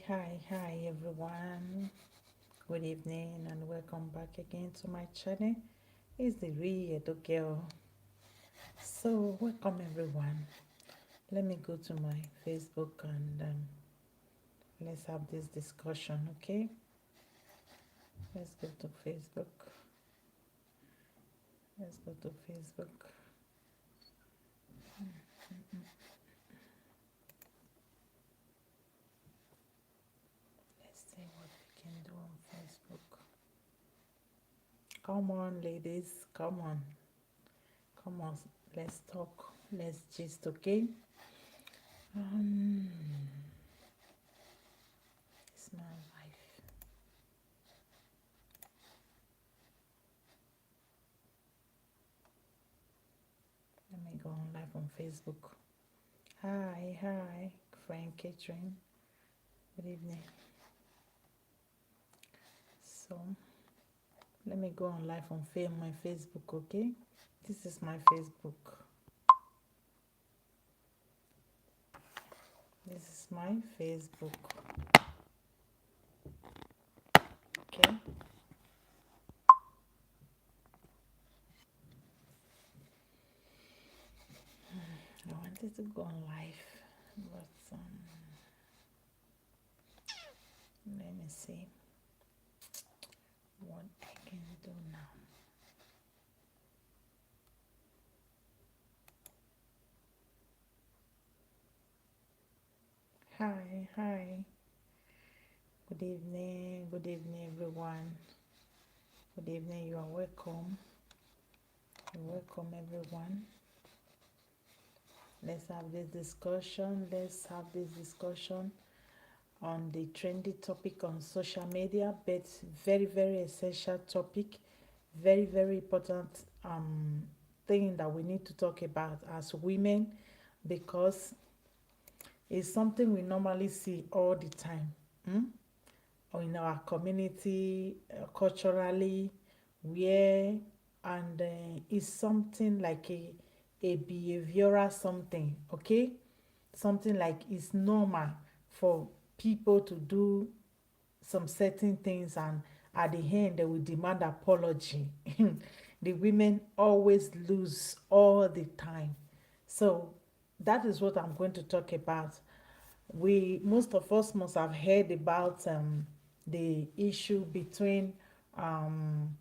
Hi everyone. Good evening and welcome back again to my channel. It's the Real Edo Girl. So, welcome everyone. Let me go to my Facebook and let's have this discussion, okay? Let's go to Facebook. Let's go to Facebook. Let's see what we can do on Facebook. Come on, ladies. Come on. Come on. Let's talk. Let's gist, okay? Um, it's my life. Let me go on live on Facebook. Hi, Frank Catherine. Good evening. So let me go on live on my Facebook, okay? This is my Facebook. This is my Facebook. Okay. I wanted to go on live, but let me see what I can do now. Hi. Good evening, everyone. Good evening. You are welcome. You're welcome, everyone. Let's have this discussion. Let's have this discussion on the trendy topic on social media, but very essential topic, very important thing that we need to talk about as women, because it's something we normally see all the time, or in our community, culturally, where and it's something like a behavioral something, okay? Something like it's normal for people to do some certain things, and at the end they will demand apology. The women always lose all the time. So that is what I'm going to talk about. We Most of us must have heard about the issue between um,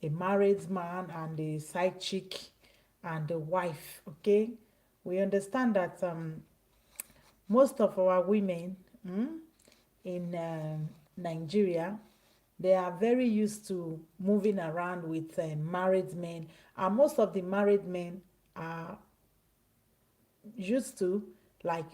a married man and the side chick and the wife, okay? We understand that most of our women in Nigeria, they are very used to moving around with married men, and most of the married men are used to, like,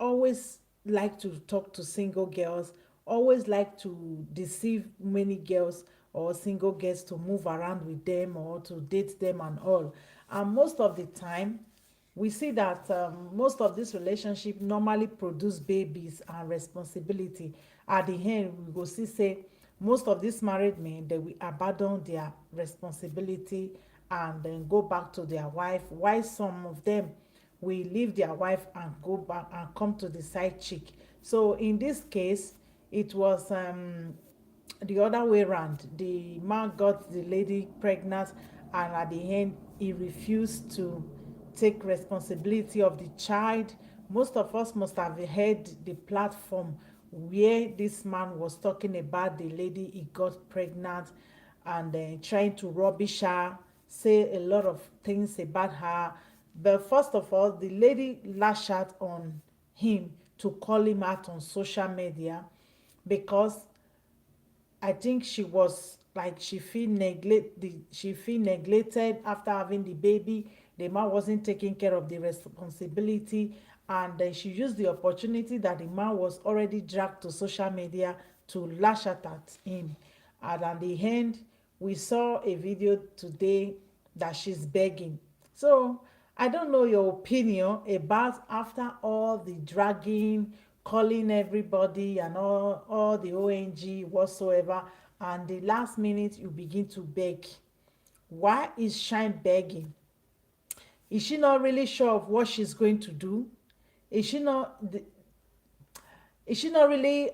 always like to talk to single girls, always like to deceive many girls or single girls to move around with them or to date them and all. And most of the time, we see that most of this relationship normally produce babies and responsibility. At the end, we go see say most of these married men, they will abandon their responsibility and then go back to their wife, while some of them will leave their wife and go back and come to the side chick. So in this case, it was the other way around. The man got the lady pregnant, and at the end he refused to take responsibility of the child. Most of us must have heard the platform where this man was talking about the lady he got pregnant, and trying to rubbish her, say a lot of things about her. But first of all, the lady lashed out on him to call him out on social media, because I think she was like, she feel neglected after having the baby. The man wasn't taking care of the responsibility, and then she used the opportunity that the man was already dragged to social media to lash out at him. And at the end, we saw a video today that she's begging. So I don't know your opinion about, after all the dragging, calling everybody and all the ONG whatsoever, and the last minute you begin to beg. Why is Shine begging? Is she not really sure of what she's going to do? Is she not? Is she not really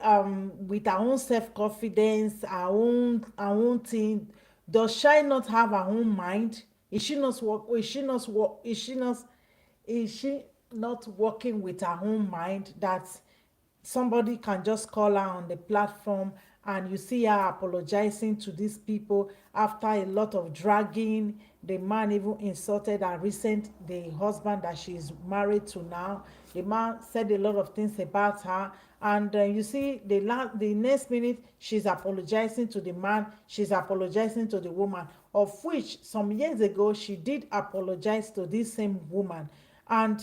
with her own self-confidence, her own thing? Does she not have her own mind? Is she not work is she not work is she not working with her own mind, that somebody can just call her on the platform and you see her apologizing to these people after a lot of dragging? The man even insulted her recent the husband that she is married to now. The man said a lot of things about her, and you see the next minute she's apologizing to the man, she's apologizing to the woman, of which some years ago she did apologize to this same woman. And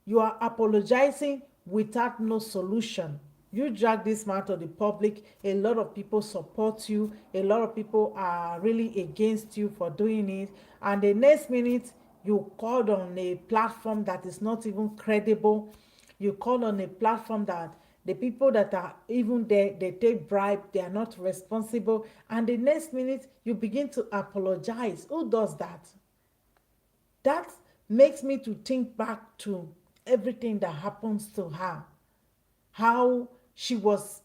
you are apologizing without no solution. You drag this man to the public, a lot of people support you, a lot of people are really against you for doing it, and the next minute you called on a platform that is not even credible. You call on a platform that the people that are even there, they take bribe, they are not responsible, and the next minute you begin to apologize. Who does that? That makes me to think back to everything that happens to her, how she was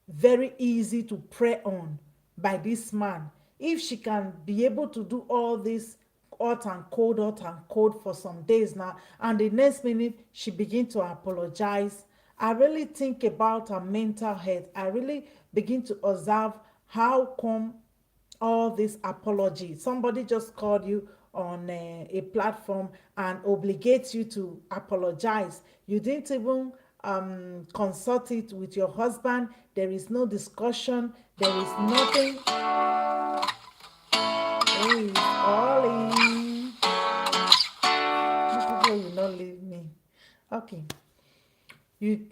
very easy to prey on by this man. If she can be able to do all this hot and cold for some days now, and the next minute she begin to apologize, I really think about her mental health. I really begin to observe how come all this apology. Somebody just called you on a platform and obligates you to apologize. You didn't even consult it with your husband. There is no discussion. There is nothing. Who is calling? You people will not leave me. Okay.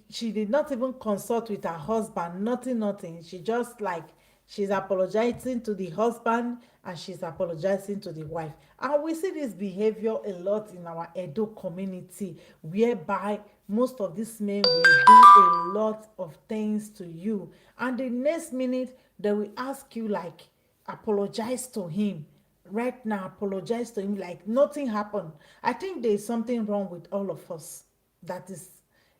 She did not even consult with her husband, nothing. She just like, she's apologizing to the husband and she's apologizing to the wife. And we see this behavior a lot in our Edo community, whereby most of these men will do a lot of things to you, and the next minute they will ask you like, apologize to him right now, apologize to him like nothing happened. I think there is something wrong with all of us that is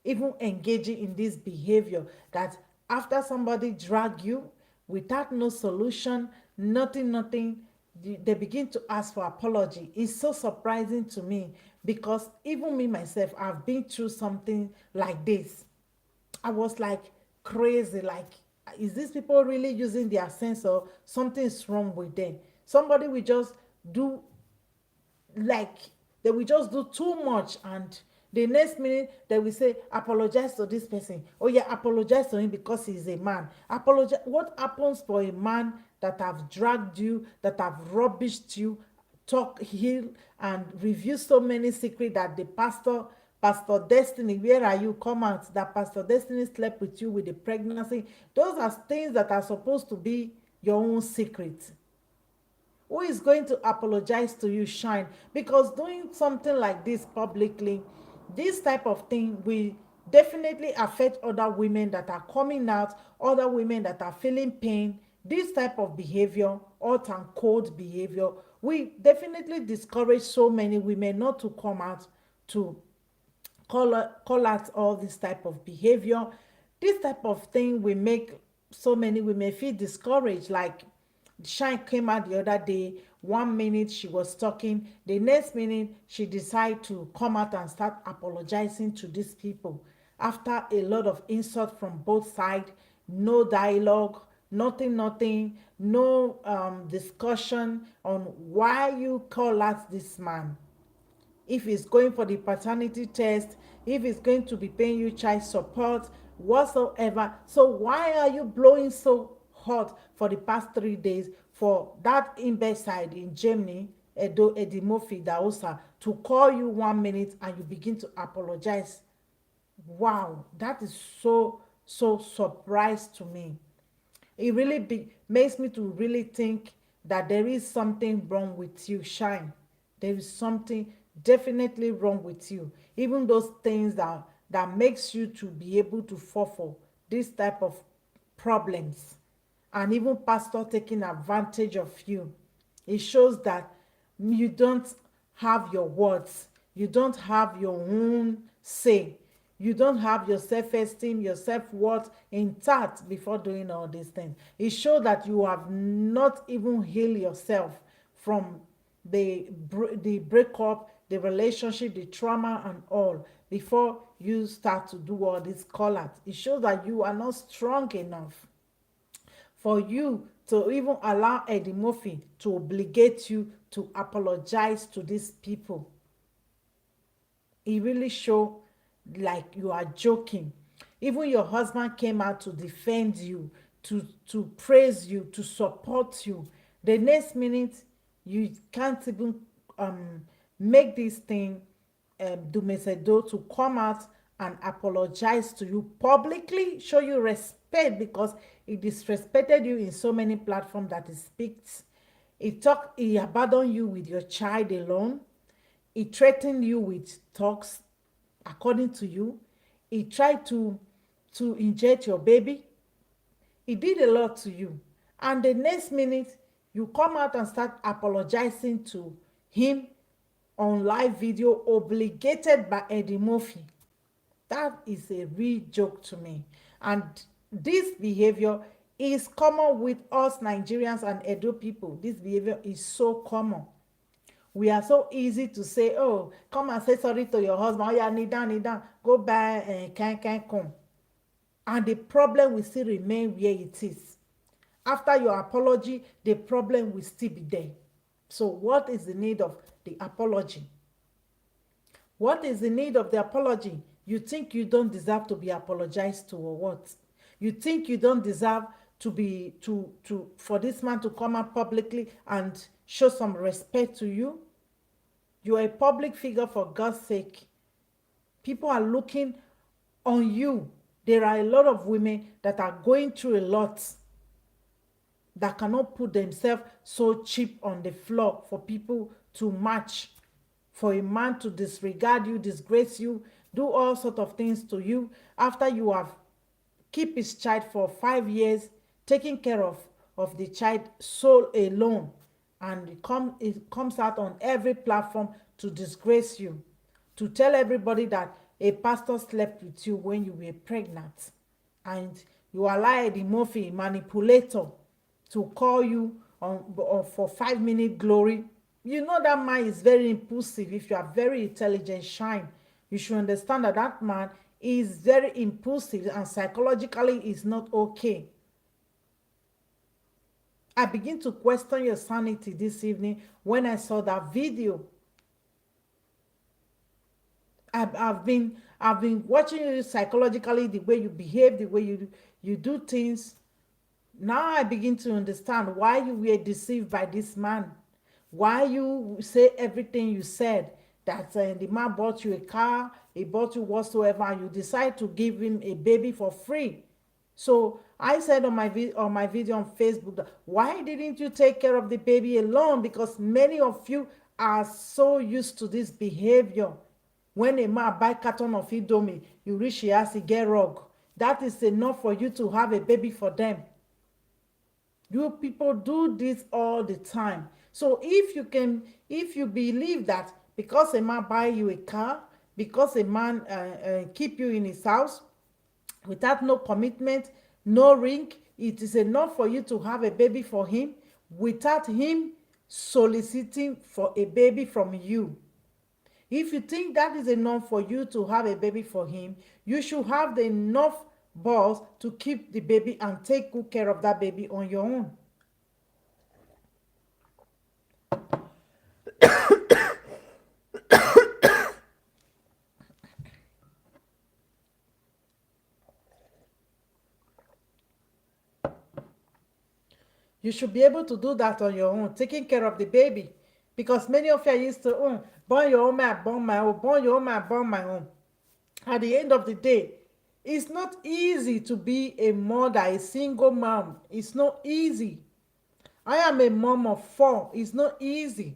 even engaging in this behavior, that after somebody drag you without no solution, nothing, they begin to ask for apology. It's so surprising to me, because even me myself, I've been through something like this. I was like crazy, like, is these people really using their sense, or something is wrong with them? Somebody will just do, like, they will just do too much, and the next minute they will say apologize to this person. Oh yeah, apologize to him because he's a man. Apologize. What happens for a man that have dragged you, that have rubbished you, talk, heal, and reveal so many secrets that the Pastor Destiny, where are you? Come out. That Pastor Destiny slept with you with the pregnancy. Those are things that are supposed to be your own secret. Who is going to apologize to you, Shine? Because doing something like this publicly, this type of thing will definitely affect other women that are coming out, other women that are feeling pain. This type of behavior, hot and cold behavior, we definitely discourage so many women not to come out to call out all this type of behavior. This type of thing will make so many women feel discouraged. Like, Shine came out the other day, 1 minute she was talking, the next minute she decided to come out and start apologizing to these people after a lot of insult from both sides. No dialogue, nothing, no discussion on why you call out this man, if he's going for the paternity test, if he's going to be paying you child support, whatsoever. So why are you blowing so hot for the past 3 days for that imbecile in Germany, Eddie Murphy Daosa, to call you 1 minute and you begin to apologize? Wow, that is so surprised to me. It really makes me to really think that there is something wrong with you, Shine. There is something definitely wrong with you. Even those things that makes you to be able to fall for this type of problems, and even pastor taking advantage of you. It shows that you don't have your words, you don't have your own say. You don't have your self-esteem, your self-worth intact before doing all these things. It shows that you have not even healed yourself from the breakup, the relationship, the trauma, and all before you start to do all these call-outs. It shows that you are not strong enough for you to even allow Eddie Murphy to obligate you to apologize to these people. It really show like you are joking. Even your husband came out to defend you, to praise you, to support you. The next minute, you can't even um make this thing Dumesedo to come out and apologize to you publicly, show you respect because he disrespected you in so many platforms that he speaks. He abandoned you with your child alone. He threatened you with talks, according to you. He tried to inject your baby. He did a lot to you. And the next minute, you come out and start apologizing to him on live video, obligated by Eddie Murphy. That is a real joke to me. And this behavior is common with us Nigerians and Edo people. This behavior is so common. We are so easy to say, oh, come and say sorry to your husband. Oh, yeah, kneel down, go buy can come. And the problem will still remain where it is. After your apology, the problem will still be there. So what is the need of the apology? What is the need of the apology? You think you don't deserve to be apologized to or what? You think you don't deserve to be to for this man to come out publicly and show some respect to you? You are a public figure, for God's sake. People are looking on you. There are a lot of women that are going through a lot that cannot put themselves so cheap on the floor for people to match, for a man to disregard you, disgrace you, do all sorts of things to you after you have keep his child for 5 years, taking care of the child soul alone, and it comes out on every platform to disgrace you, to tell everybody that a pastor slept with you when you were pregnant, and you allow the Murphy manipulator to call you on for 5 minute glory. You know that man is very impulsive. If you are very intelligent, shine, you should understand that that man is very impulsive and psychologically is not okay. I begin to question your sanity this evening when I saw that video. I've been watching you psychologically, the way you behave, the way you do things. Now I begin to understand why you were deceived by this man. Why you say everything you said, that the man bought you a car, he bought you whatsoever, and you decide to give him a baby for free. So I said on my video on Facebook that why didn't you take care of the baby alone? Because many of you are so used to this behavior. When a man buy carton of Indomie, you reach your house, he get rug. That is enough for you to have a baby for them. You people do this all the time. So if you believe that because a man buy you a car, because a man keep you in his house without no commitment, no ring, it is enough for you to have a baby for him without him soliciting for a baby from you. If you think that is enough for you to have a baby for him, you should have the enough balls to keep the baby and take good care of that baby on your own. You should be able to do that on your own, taking care of the baby. Because many of you are used to, born your own, I born my own, born your own, I born my own. At the end of the day, it's not easy to be a mother, a single mom. It's not easy. I am a mom of 4. It's not easy.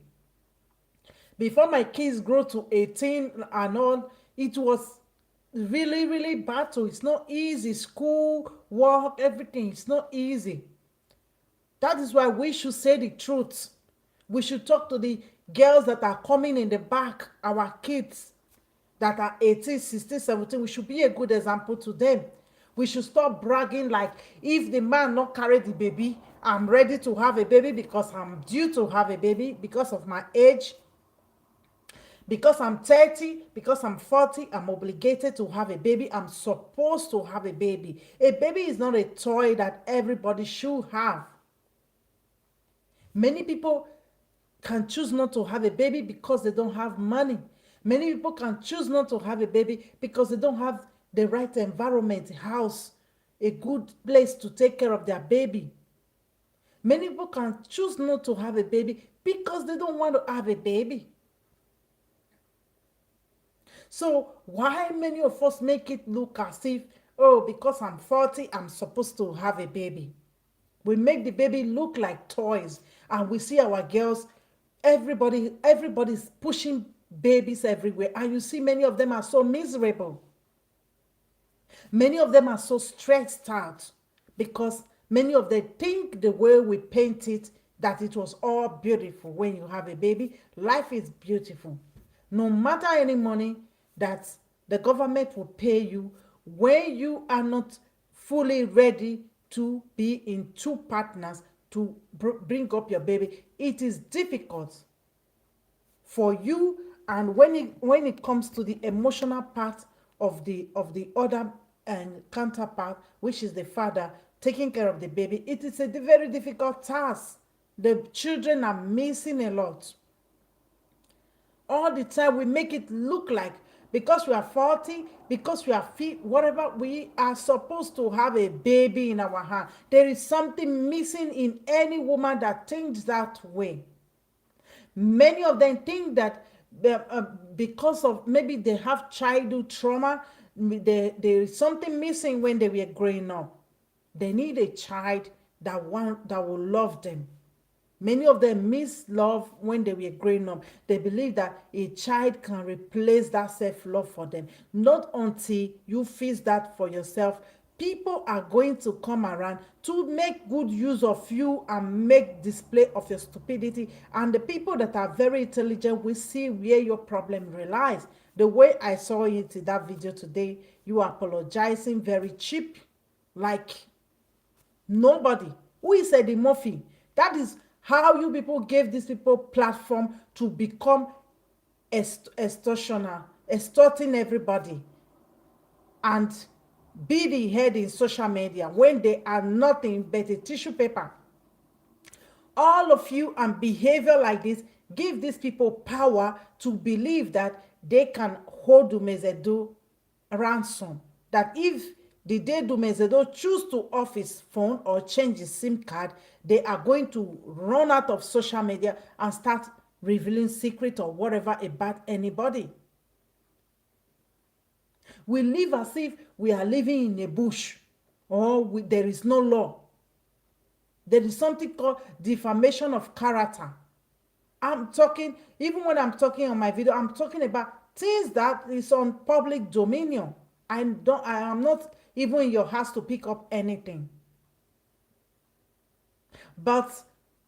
Before my kids grow to 18 and all, it was really, really battle. It's not easy. School, work, everything. It's not easy. That is why we should say the truth. We should talk to the girls that are coming in the back, our kids. that are 18, 16, 17, we should be a good example to them. We should stop bragging like, if the man not carry the baby, I'm ready to have a baby because I'm due to have a baby because of my age, because I'm 30, because I'm 40, I'm obligated to have a baby. I'm supposed to have a baby. A baby is not a toy that everybody should have. Many people can choose not to have a baby because they don't have money. Many people can choose not to have a baby because they don't have the right environment, house, a good place to take care of their baby. Many people can choose not to have a baby because they don't want to have a baby. So why many of us make it look as if, oh, because I'm 40, I'm supposed to have a baby? We make the baby look like toys, and we see our girls, everybody's pushing babies everywhere, and you see many of them are so miserable. Many of them are so stressed out because many of them think the way we paint it, that it was all beautiful. When you have a baby, life is beautiful. No matter any money that the government will pay you, when you are not fully ready to be in two partners to bring up your baby, it is difficult for you. And when it comes to the emotional part of the other and counterpart, which is the father taking care of the baby, it is a very difficult task. The children are missing a lot. All the time we make it look like, because we are 40, because we are fit, whatever, we are supposed to have a baby in our hand. There is something missing in any woman that thinks that way. Many of them think that because of maybe they have childhood trauma, there is something missing when they were growing up. They need a child that will love them. Many of them miss love when they were growing up. They believe that a child can replace that self-love for them. Not until you fix that for yourself, people are going to come around to make good use of you and make display of your stupidity. And the people that are very intelligent will see where your problem relies. The way I saw it in that video today, you are apologizing very cheap, like nobody. Who is Eddie Murphy? That is how you people gave these people platform to become extortioner, extorting everybody, and be the head in social media when they are nothing but a tissue paper. All of you and behavior like this give these people power to believe that they can hold Dumezedo ransom. That if the day Dumezedo choose to off his phone or change his SIM card, they are going to run out of social media and start revealing secret or whatever about anybody. We live as if we are living in a bush, or there is no law. There is something called defamation of character. I'm talking, even when I'm talking on my video, I'm talking about things that is on public dominion. I am not even in your house to pick up anything. But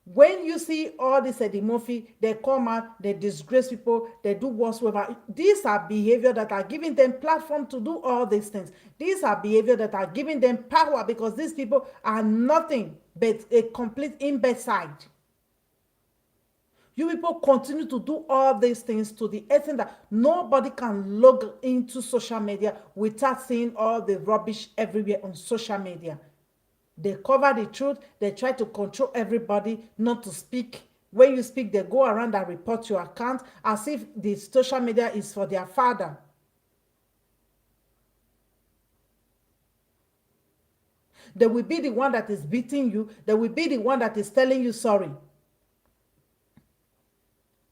when you see all this Eddie Murphy, they come out, they disgrace people, they do whatsoever. These are behavior that are giving them platform to do all these things. These are behavior that are giving them power, because these people are nothing but a complete imbecile. You people continue to do all these things to the extent that nobody can log into social media without seeing all the rubbish everywhere on social media. They cover the truth. They try to control everybody not to speak. When you speak, they go around and report your account as if the social media is for their father. They will be the one that is beating you. They will be the one that is telling you sorry,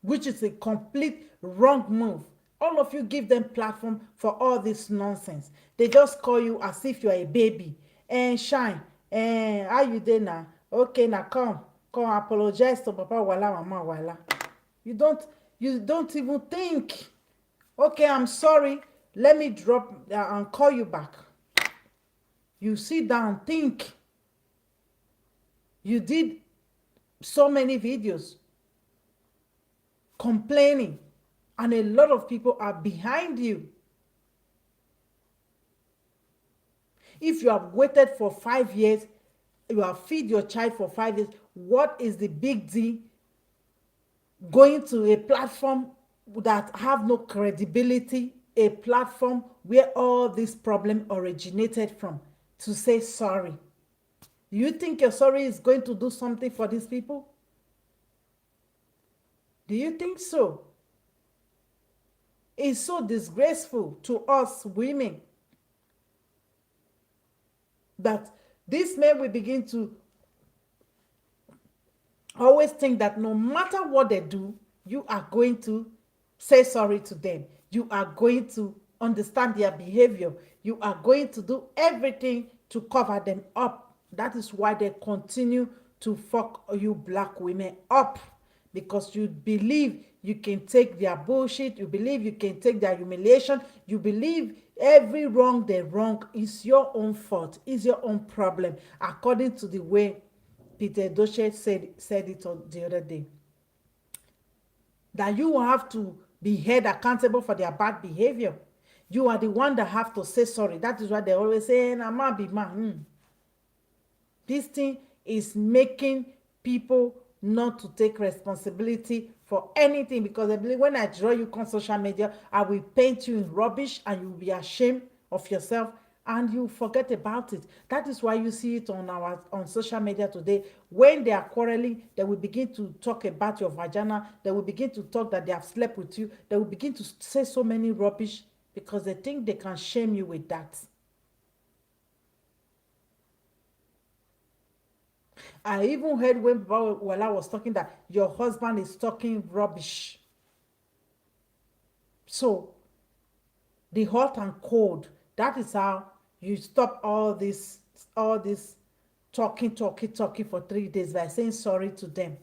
which is a complete wrong move. All of you give them platform for all this nonsense. They just call you as if you are a baby. And shine. And how you there now? Okay, now come apologize to Papa Wala, Mama Wala. You don't even think. Okay, I'm sorry. Let me drop and call you back. You sit down, think. You did so many videos complaining And a lot of people are behind you. If you have waited for 5 years, you have feed your child for 5 years, what is the big deal going to a platform that have no credibility, a platform where all this problem originated from, to say sorry? You think your sorry is going to do something for these people? Do you think so? It's so disgraceful to us women that these men will begin to always think that no matter what they do, you are going to say sorry to them. You are going to understand their behavior. You are going to do everything to cover them up. That is why they continue to fuck you black women up, because you believe you can take their bullshit. You believe you can take their humiliation. You believe every wrong they wrong is your own fault, is your own problem, according to the way Peter Doche said it the other day. That you have to be held accountable for their bad behavior. You are the one that have to say sorry. That is why they always say, "Na man be man." This thing is making people not to take responsibility for anything, because I believe when I draw you on social media, I will paint you in rubbish and you will be ashamed of yourself and you forget about it. That is why you see it on social media today. When they are quarreling, they will begin to talk about your vagina. They will begin to talk that they have slept with you. They will begin to say so many rubbish because they think they can shame you with that. I even heard when Wala was talking that your husband is talking rubbish. So, the hot and cold, that is how you stop all this talking for 3 days by saying sorry to them.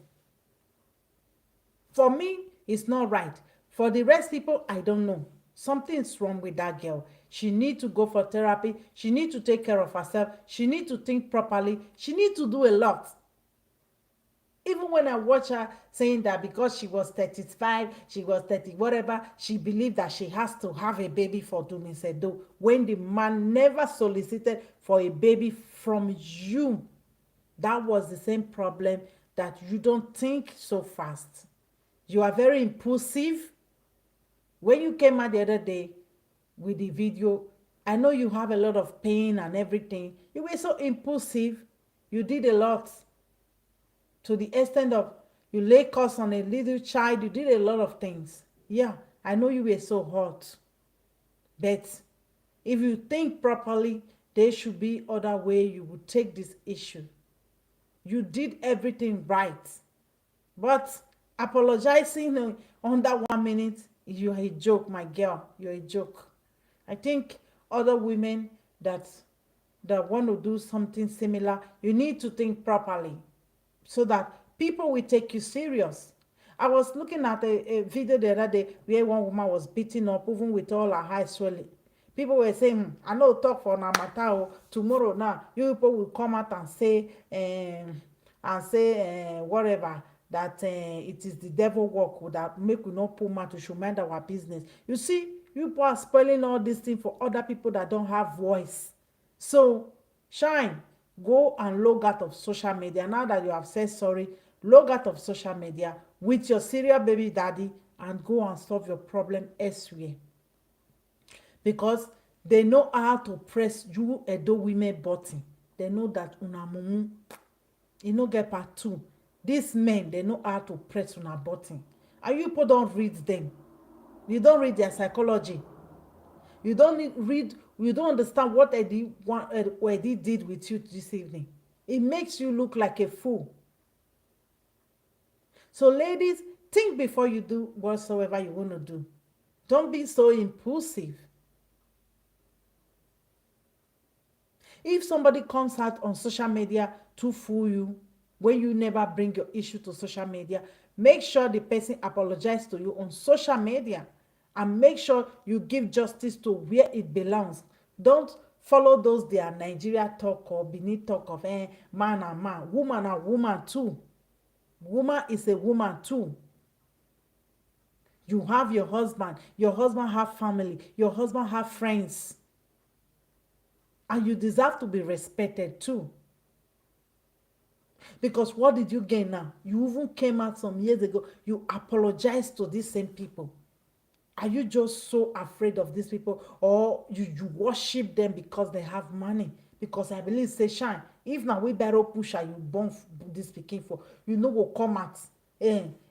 For me, it's not right. For the rest people, I don't know. Something's wrong with that girl. She need to go for therapy. She need to take care of herself. She need to think properly. She need to do a lot. Even when I watch her saying that because she was 35, she was 30, whatever, she believed that she has to have a baby for Dumisedo, when the man never solicited for a baby from you. That was the same problem, that you don't think so fast. You are very impulsive. When you came out the other day with the video, I know you have a lot of pain and everything. You were so impulsive. You did a lot, to the extent of you lay curse on a little child. You did a lot of things. Yeah, I know you were so hot. But if you think properly, there should be other way you would take this issue. You did everything right. But apologizing under 1 minute, you're a joke, my girl. You're a joke. I think other women that want to do something similar, you need to think properly so that people will take you serious. I was looking at a video the other day where one woman was beaten up, even with all her high swelling. People were saying, I know talk for Namatao, tomorrow now, you people will come out and say, whatever, that it is the devil work that make we not pull mouth, to show mind our business. You see, you people are spoiling all these things for other people that don't have voice. So, shine, go and log out of social media. Now that you have said sorry, log out of social media with your serial baby daddy and go and solve your problem elsewhere. Because they know how to press you Edo women button. They know that una mumu, you know, get part 2. These men, they know how to press una button. And you people don't read them. You don't read their psychology. You don't read, you don't understand what Eddie did with you this evening. It makes you look like a fool. So ladies, think before you do whatsoever you want to do. Don't be so impulsive. If somebody comes out on social media to fool you, when you never bring your issue to social media, make sure the person apologizes to you on social media, and make sure you give justice to where it belongs. Don't follow those their Nigeria talk or Benin talk of man and man, woman and woman too. Woman is a woman too. You have your husband have family, your husband have friends, and you deserve to be respected too. Because what did you gain now? You even came out some years ago, you apologized to these same people. Are you just so afraid of these people, or you worship them because they have money? Because I believe say shine, if na wheelbarrow pusher you born this pikin for, you no go come out.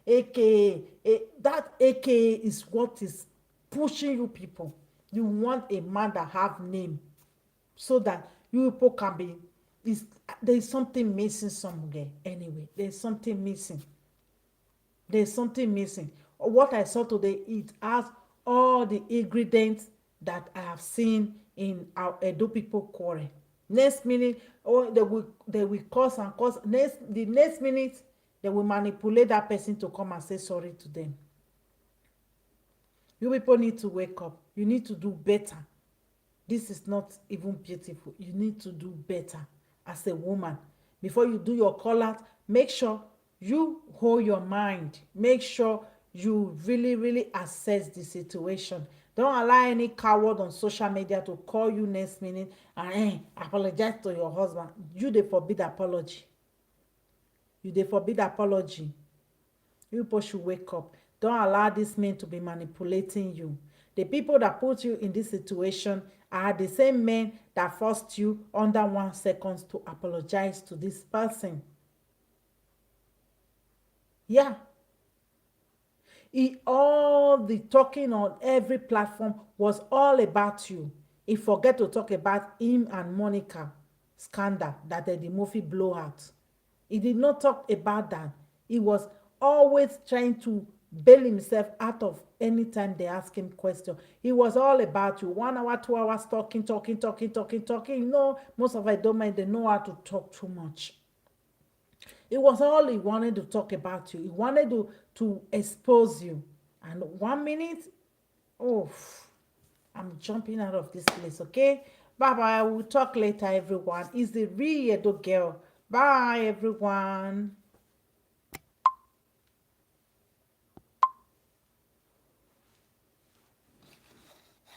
Aka that aka is what is pushing you people. You want a man that have name, so that you people can be, is there is something missing somewhere. Anyway, there's something missing. There's something missing. What I saw today, it has all the ingredients that I have seen in our Edo people quarrel. Next minute, oh, they will curse and curse. The next minute, they will manipulate that person to come and say sorry to them. You people need to wake up. You need to do better. This is not even beautiful. You need to do better as a woman. Before you do your call out, make sure you hold your mind. Make sure you really, really assess the situation. Don't allow any coward on social media to call you next minute and apologize to your husband. You dey forbid apology. You dey forbid apology. You people should wake up. Don't allow these men to be manipulating you. The people that put you in this situation are the same men that forced you under 1 second to apologize to this person. Yeah. All the talking on every platform was all about you. He forget to talk about him and Monica scandal that the movie blow out. He did not talk about that. He was always trying to bail himself out of any time they ask him question. He was all about you. 1 hour, 2 hours talking. You know, most of I don't mind, they know how to talk too much. It was all he wanted to talk about you. He wanted to expose you. And 1 minute, oh, I'm jumping out of this place, okay? Bye-bye. We'll talk later, everyone. It's the real Edo girl. Bye, everyone.